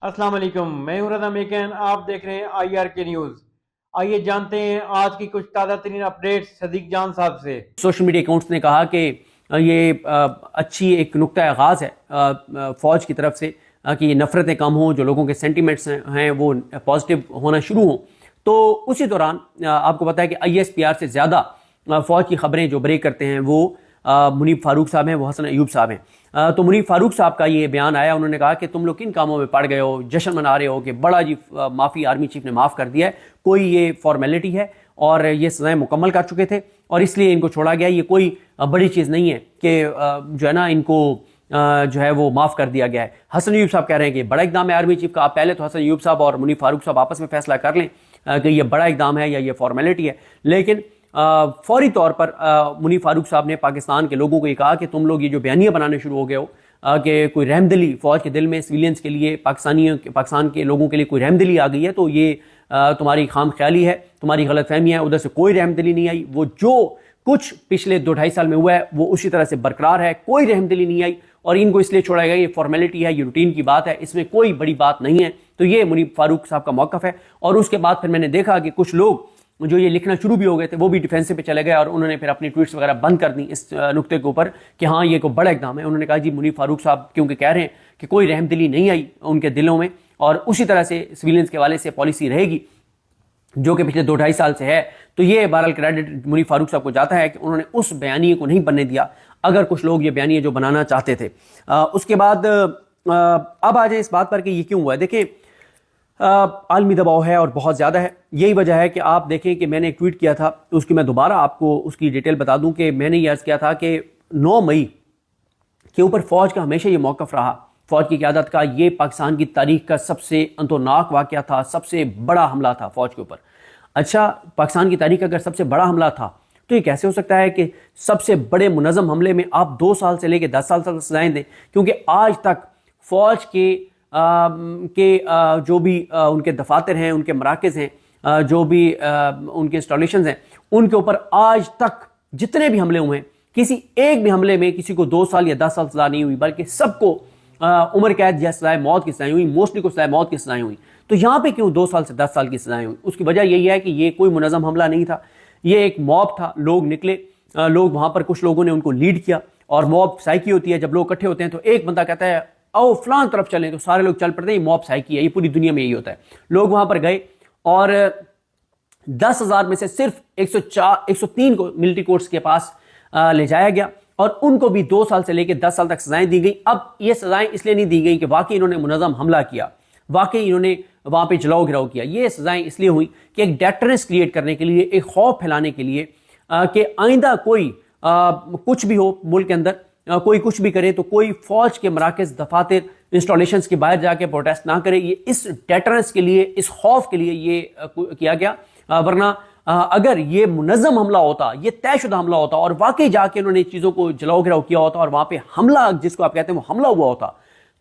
अस्सलाम वालेकुम, मैं हूं रज़ा मेकन। आप देख रहे हैं IR के न्यूज़। आइए जानते हैं आज की कुछ ताज़ा तरीन अपडेट्स सदीक जान साहब से। सोशल मीडिया अकाउंट्स ने कहा कि ये अच्छी एक नुक्ता आगाज़ है फ़ौज की तरफ से कि ये नफ़रतें कम हों, जो लोगों के सेंटिमेंट्स हैं वो पॉजिटिव होना शुरू हों। तो उसी दौरान आपको पता है कि ISPR से ज़्यादा फ़ौज की खबरें जो ब्रेक करते हैं वो मुनीब फ़ारूक साहब हैं, वो हसन अयूब साहब हैं। तो मुनीब फ़ारूक साहब का ये बयान आया, उन्होंने कहा कि तुम लोग किन कामों में पड़ गए हो, जश्न मना रहे हो कि बड़ा जी माफ़ी आर्मी चीफ ने माफ़ कर दिया है, कोई ये फॉर्मेलिटी है और ये सज़ाएँ मुकम्मल कर चुके थे और इसलिए इनको छोड़ा गया। ये कोई बड़ी चीज़ नहीं है कि जो है ना इनको जो है वो माफ़ कर दिया गया है। हसन अयूब साहब कह रहे हैं कि बड़ा इकदाम है आर्मी चीफ का। आप पहले तो हसन अयूब साहब और मुनीब फ़ारूक साहब आपस में फैसला कर लें कि ये बड़ा इकदाम है या ये फॉर्मेलिटी है। लेकिन फौरी तौर पर मुनीब फ़ारूक साहब ने पाकिस्तान के लोगों को ये कहा कि तुम लोग ये जो बयानिया बनाने शुरू हो गए हो कि कोई रहमदिली फ़ौज के दिल में सिविलियंस के लिए, पाकिस्तान के लोगों के लिए कोई रहमदिली आ गई है, तो ये तुम्हारी खाम ख्याली है, तुम्हारी गलत फहमी है। उधर से कोई रहमदिली नहीं आई। वो जो कुछ पिछले 2-2.5 साल में हुआ है वो उसी तरह से बरकरार है, कोई रहमदिली नहीं आई और इनको इसलिए छोड़ा गया। ये फॉर्मेलिटी है, ये रूटीन की बात है, इसमें कोई बड़ी बात नहीं है। तो ये मुनीब फ़ारूक साहब का मौक़िफ़ है। और उसके बाद फिर मैंने देखा कि कुछ लोग जो ये लिखना शुरू भी हो गए थे वो भी डिफेंसिव पे चले गए और उन्होंने फिर अपनी ट्वीट्स वगैरह बंद कर दी इस नुक्ते के ऊपर कि हाँ ये कोई बड़ा इक़दाम है। उन्होंने कहा जी मुनीब फ़ारूक साहब क्योंकि कह रहे हैं कि कोई रहमदिली नहीं आई उनके दिलों में और उसी तरह से सिविलियंस के हवाले से पॉलिसी रहेगी जो कि पिछले 2-2.5 साल से है। तो ये बहरहाल क्रेडिट मुनीब फ़ारूक साहब को जाता है कि उन्होंने उस बयानिए को नहीं बनने दिया अगर कुछ लोग ये बयानिए जो बनाना चाहते थे। उसके बाद अब आ जाए इस बात पर कि ये क्यों हुआ है। देखिए आलमी दबाव है और बहुत ज़्यादा है। यही वजह है कि आप देखें कि मैंने एक ट्वीट किया था, उसकी मैं दोबारा आपको उसकी डिटेल बता दूं कि मैंने ये अर्ज़ किया था कि 9 मई के ऊपर फ़ौज का हमेशा ये मौक़िफ़ रहा, फ़ौज की क़यादत का, ये पाकिस्तान की तारीख़ का सबसे अंतोनाक वाक़या था, सबसे बड़ा हमला था फ़ौज के ऊपर। अच्छा, पाकिस्तान की तारीख़ का अगर सबसे बड़ा हमला था तो ये कैसे हो सकता है कि सबसे बड़े मुनज़्ज़म हमले में आप 2 साल से लेकर 10 साल तक सज़ाएँ दें? क्योंकि आज तक फ़ौज के जो भी उनके दफातर हैं, उनके मराकज़ हैं, जो भी उनके इंस्टॉलेशंस हैं, उनके ऊपर आज तक जितने भी हमले हुए हैं किसी एक भी हमले में किसी को 2 साल या 10 साल सज़ा नहीं हुई, बल्कि सबको उम्र कैद या सज़ाए मौत की सज़ाएँ हुई, मोस्टली को सज़ाए मौत की सज़ाएँ हुई। तो यहाँ पे क्यों 2 साल से 10 साल की सज़ाएँ हुई? उसकी वजह यही है कि ये कोई मुनज़्ज़म हमला नहीं था, ये एक मॉब था। लोग निकले, लोग वहाँ पर कुछ लोगों ने उनको लीड किया और मॉब साइकी होती है, जब लोग इकट्ठे होते हैं तो एक बंदा कहता है आओ फलां तरफ चलें तो सारे लोग चल पड़ते हैं। ये मॉब साइकी है, ये पूरी दुनिया में यही होता है। लोग वहाँ पर गए और 10,000 में से सिर्फ 103 को मिलिट्री कोर्ट्स के पास ले जाया गया और उनको भी 2 साल से लेकर 10 साल तक सजाएं दी गई। अब ये सजाएं इसलिए नहीं दी गई कि वाकई इन्होंने मुनज़्ज़म हमला किया, वाकई इन्होंने वहाँ पे जलाओ गिराव किया। ये सजाएं इसलिए हुई कि एक डेटरेंस क्रिएट करने के लिए, एक खौफ फैलाने के लिए कि आइंदा कोई कुछ भी हो मुल्क के अंदर, कोई कुछ भी करे तो कोई फौज के मराकज़, दफातर, इंस्टॉलेशंस के बाहर जाके प्रोटेस्ट ना करे। ये इस डेटरेंस के लिए, इस खौफ के लिए ये किया गया। वरना अगर ये मुनज़्ज़म हमला होता, ये तयशुदा हमला होता और वाकई जाके उन्होंने चीज़ों को जलाओ गिराव किया होता और वहाँ पे हमला जिसको आप कहते हैं वो हमला हुआ होता,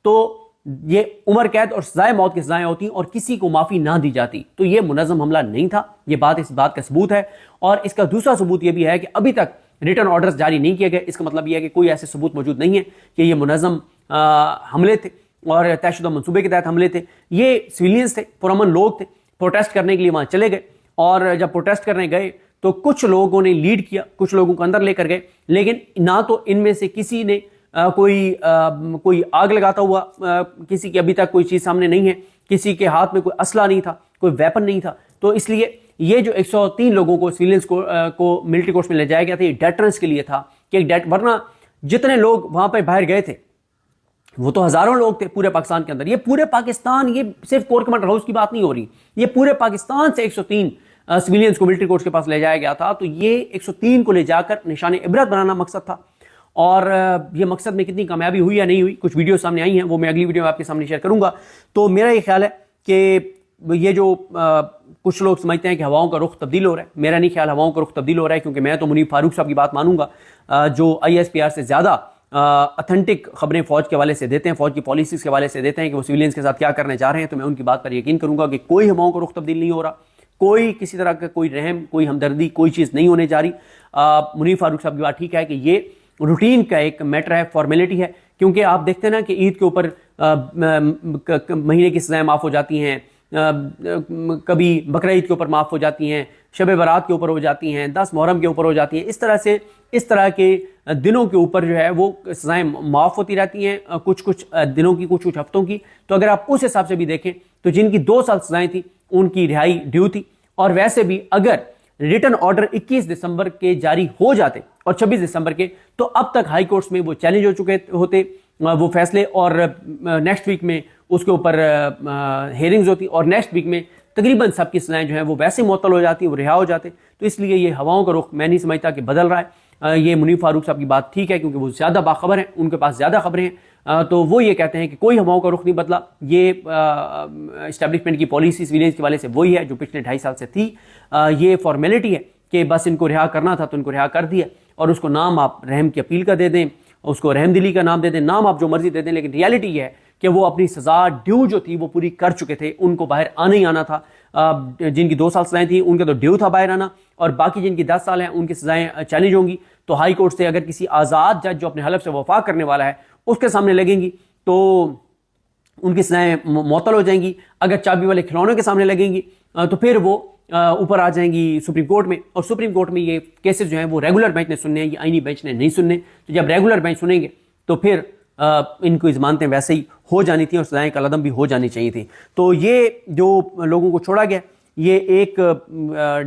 तो ये उम्र कैद और सजाए मौत की सजाएं होती और किसी को माफ़ी ना दी जाती। तो ये मुनज़्ज़म हमला नहीं था। ये बात इस बात का सबूत है। और इसका दूसरा सबूत ये भी है कि अभी तक रिटर्न ऑर्डर्स जारी नहीं किए गए। इसका मतलब यह है कि कोई ऐसे सबूत मौजूद नहीं है कि ये मुनज़्ज़म हमले थे और तयशुदा मंसूबे के तहत हमले थे। ये सिविलियंस थे, पुरअमन लोग थे, प्रोटेस्ट करने के लिए वहाँ चले गए और जब प्रोटेस्ट करने गए तो कुछ लोगों ने लीड किया, कुछ लोगों को अंदर लेकर गए, लेकिन ना तो इनमें से किसी ने कोई आग लगाता हुआ, किसी की अभी तक कोई चीज़ सामने नहीं है, किसी के हाथ में कोई असला नहीं था, कोई वेपन नहीं था। तो इसलिए ये जो 103 लोगों को, सिविलियंस को मिलिट्री कोर्ट्स में ले जाया गया था, ये डेटरेंस के लिए था कि वरना जितने लोग वहाँ पर बाहर गए थे वो तो हज़ारों लोग थे पूरे पाकिस्तान के अंदर। ये पूरे पाकिस्तान, ये सिर्फ कोर कमांडर हाउस की बात नहीं हो रही, ये पूरे पाकिस्तान से 103 सिविलियंस को मिलिट्री कोर्ट्स के पास ले जाया गया था। तो ये 103 को ले जाकर निशान इबरत बनाना मकसद था और ये मकसद में कितनी कामयाबी हुई या नहीं हुई, कुछ वीडियो सामने आई हैं, वो मैं अगली वीडियो में आपके सामने शेयर करूंगा। तो मेरा ये ख्याल है कि ये जो कुछ लोग समझते हैं कि हवाओं का रुख तब्दील हो रहा है, मेरा नहीं ख्याल हवाओं का रुख तब्दील हो रहा है, क्योंकि मैं तो मुनीब फ़ारूक साहब की बात मानूंगा जो ISPR से ज़्यादा अथेंटिक खबरें फ़ौज के हवाले से देते हैं, फ़ौज की पॉलिसीज़ के हवाले से देते हैं कि वो सिविलियंस के साथ क्या करने जा रहे हैं। तो मैं उनकी बात पर यकीन करूंगा कि कोई हवाओं का रुख तब्दील नहीं हो रहा, कोई किसी तरह का कोई रहम, कोई हमदर्दी, कोई चीज़ नहीं होने जा रही। मुनीब फ़ारूक साहब की बात ठीक है कि ये रूटीन का एक मैटर है, फॉर्मेलिटी है, क्योंकि आप देखते हैं ना कि ईद के ऊपर مہینے کی سزائیں معاف ہو جاتی ہیں، کبھی بقرعید کے اوپر معاف ہو جاتی ہیں، شب برات کے اوپر ہو جاتی ہیں، 10 محرم کے اوپر ہو جاتی ہیں، اس طرح کے دنوں کے اوپر جو ہے وہ سزائیں معاف ہوتی رہتی ہیں، کچھ دنوں کی، کچھ ہفتوں کی۔ تو اگر آپ اس حساب سے بھی دیکھیں تو جن کی 2 سال سزائیں تھیں ان کی رہائی ڈیو تھی، اور ویسے بھی اگر ریٹن آرڈر 21 دسمبر کے جاری ہو جاتے اور 26 دسمبر کے، تو اب تک ہائی کورٹس میں وہ چیلنج ہو چکے ہوتے وہ فیصلے، اور نیکسٹ ویک میں اس کے اوپر ہیئرنگز ہوتی، اور نیکسٹ ویک میں تقریباً سب کی سزائیں جو ہیں وہ ویسے معطل ہو جاتی، وہ رہا ہو جاتے۔ تو اس لیے یہ ہواؤں کا رخ میں نہیں سمجھتا کہ بدل رہا ہے۔ یہ منیب فاروق صاحب کی بات ٹھیک ہے کیونکہ وہ زیادہ باخبر ہیں، ان کے پاس زیادہ خبریں ہیں، تو وہ یہ کہتے ہیں کہ کوئی ہواؤں کا رخ نہیں بدلا، یہ اسٹیبلشمنٹ کی پالیسی سویلینس کے والے سے وہی ہے جو پچھلے 2.5 سال سے تھی۔ یہ فارمیلٹی ہے کہ بس ان کو رہا کرنا تھا تو ان کو رہا کر دیا، اور اس کو نام آپ رحم کی اپیل کا دے دیں، اس کو رحم دلی کا نام دے دیں، نام آپ جو مرضی دے دیں، لیکن ریالٹی یہ ہے کہ وہ اپنی سزا ڈیو جو تھی وہ پوری کر چکے تھے، ان کو باہر آنا ہی آنا تھا۔ جن کی 2 سال سزائیں تھیں ان کے تو ڈیو تھا باہر آنا، اور باقی جن کی 10 سال ہیں ان کی سزائیں چیلنج ہوں گی۔ تو ہائی کورٹ سے اگر کسی آزاد جج جو اپنے حلف سے وفا کرنے والا ہے اس کے سامنے لگیں گی تو ان کی سزائیں معطل ہو جائیں گی، اگر چابی والے کھلونوں کے سامنے لگیں گی تو پھر وہ اوپر آ جائیں گی سپریم کورٹ میں، اور سپریم کورٹ میں یہ کیسز جو ہیں وہ ریگولر بینچ نے سننے ہیں، یہ آئینی بینچ نے نہیں سننے۔ تو جب ریگولر بینچ سنیں گے تو پھر ان کو ضمانتیں ویسے ہی ہو جانی تھیں اور سزائیں کالعدم بھی ہو جانی چاہیے تھیں۔ تو یہ جو لوگوں کو چھوڑا گیا یہ ایک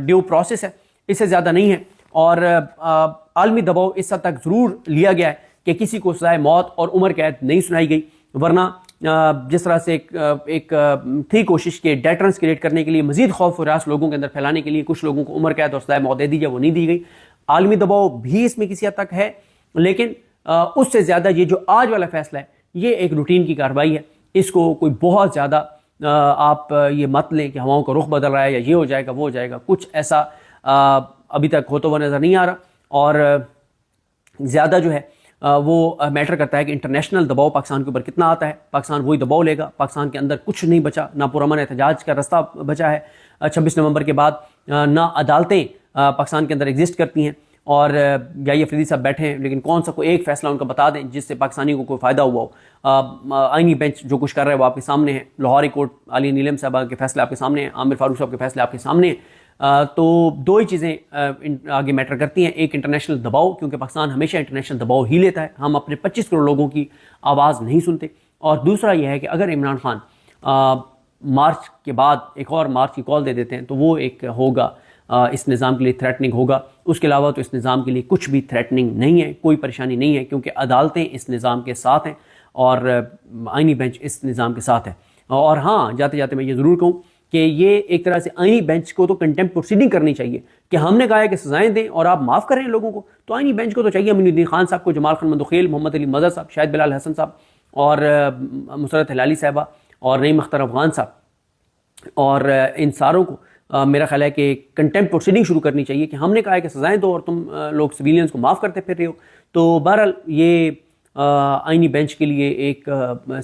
ڈیو پروسیس ہے، اس سے زیادہ نہیں ہے، اور عالمی دباؤ اس حد تک ضرور لیا گیا ہے کہ کسی کو سزائے موت اور عمر قید نہیں سنائی گئی، ورنہ جس طرح سے ایک تھی کوشش کہ ڈیٹرنس کریٹ کرنے کے لیے، مزید خوف و ہراس لوگوں کے اندر پھیلانے کے لیے کچھ لوگوں کو عمر قید اور سزائے موت دے دی جائے، وہ نہیں دی گئی۔ عالمی دباؤ بھی اس میں کسی حد تک ہے، لیکن اس سے زیادہ یہ جو آج والا فیصلہ ہے یہ ایک روٹین کی کارروائی ہے، اس کو کوئی بہت زیادہ آپ یہ مت لیں کہ ہواؤں کا رخ بدل رہا ہے یا یہ ہو جائے گا وہ ہو جائے گا، کچھ ایسا ابھی تک ہوتا ہوا نظر نہیں آ رہا۔ اور زیادہ جو ہے وہ میٹر کرتا ہے کہ انٹرنیشنل دباؤ پاکستان کے اوپر کتنا آتا ہے، پاکستان وہی دباؤ لے گا، پاکستان کے اندر کچھ نہیں بچا، نہ پرامن احتجاج کا رستہ بچا ہے 26 نومبر کے بعد، نہ عدالتیں پاکستان کے اندر ایگزسٹ کرتی ہیں، اور یا فریدی صاحب بیٹھے ہیں لیکن کون سا کوئی ایک فیصلہ ان کا بتا دیں جس سے پاکستانی کو کوئی فائدہ ہوا ہو۔ آئینی بینچ جو کچھ کر رہا ہے وہ آپ کے سامنے ہے، لاہوری کورٹ علی نیلم صاحبہ کے فیصلے آپ کے سامنے ہیں، عامر فاروق صاحب کے فیصلے آپ کے سامنے ہیں۔ تو 2 ہی چیزیں آگے میٹر کرتی ہیں، ایک انٹرنیشنل دباؤ، کیونکہ پاکستان ہمیشہ انٹرنیشنل دباؤ ہی لیتا ہے، ہم اپنے 25 کروڑ لوگوں کی آواز نہیں سنتے، اور دوسرا یہ ہے کہ اگر عمران خان مارچ کے بعد ایک اور مارچ کی کال دے دیتے ہیں تو وہ ایک ہوگا اس نظام کے لیے تھریٹننگ ہوگا، اس کے علاوہ تو اس نظام کے لیے کچھ بھی تھریٹننگ نہیں ہے، کوئی پریشانی نہیں ہے، کیونکہ عدالتیں اس نظام کے ساتھ ہیں اور آئینی بینچ اس نظام کے ساتھ ہے۔ اور ہاں، جاتے جاتے میں یہ ضرور کہوں کہ یہ ایک طرح سے آئینی بینچ کو تو کنٹمپٹ پروسیڈنگ کرنی چاہیے کہ ہم نے کہا ہے کہ سزائیں دیں اور آپ معاف کریں لوگوں کو، تو آئینی بینچ کو تو چاہیے امین الدین خان صاحب کو، جمال خان مندوخیل، محمد علی مظہر صاحب، شاہد بلال حسن صاحب، اور مسرت ہلالی صاحبہ، اور نعیم اختر افغان صاحب، اور ان ساروں کو میرا خیال ہے کہ کنٹمپٹ پروسیڈنگ شروع کرنی چاہیے کہ ہم نے کہا ہے کہ سزائیں دو اور تم لوگ سویلینز کو معاف کرتے پھر رہے ہو۔ تو بہرحال یہ آئینی بینچ کے لیے ایک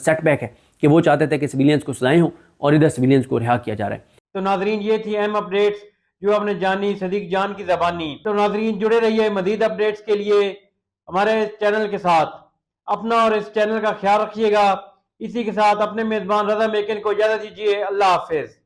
سیٹ بیک ہے کہ وہ چاہتے تھے کہ سویلینز کو سزائیں ہوں اور ادھر سویلینز کو رہا کیا جا رہا ہے۔ تو ناظرین یہ تھی اہم اپڈیٹس جو آپ نے جانی صدیق جان کی زبانی۔ تو ناظرین جڑے رہیے مزید اپڈیٹس کے لیے ہمارے چینل کے ساتھ، اپنا اور اس چینل کا خیال رکھیے گا۔ اسی کے ساتھ اپنے میزبان رضا میکن کو اجازت دیجیے، اللہ حافظ۔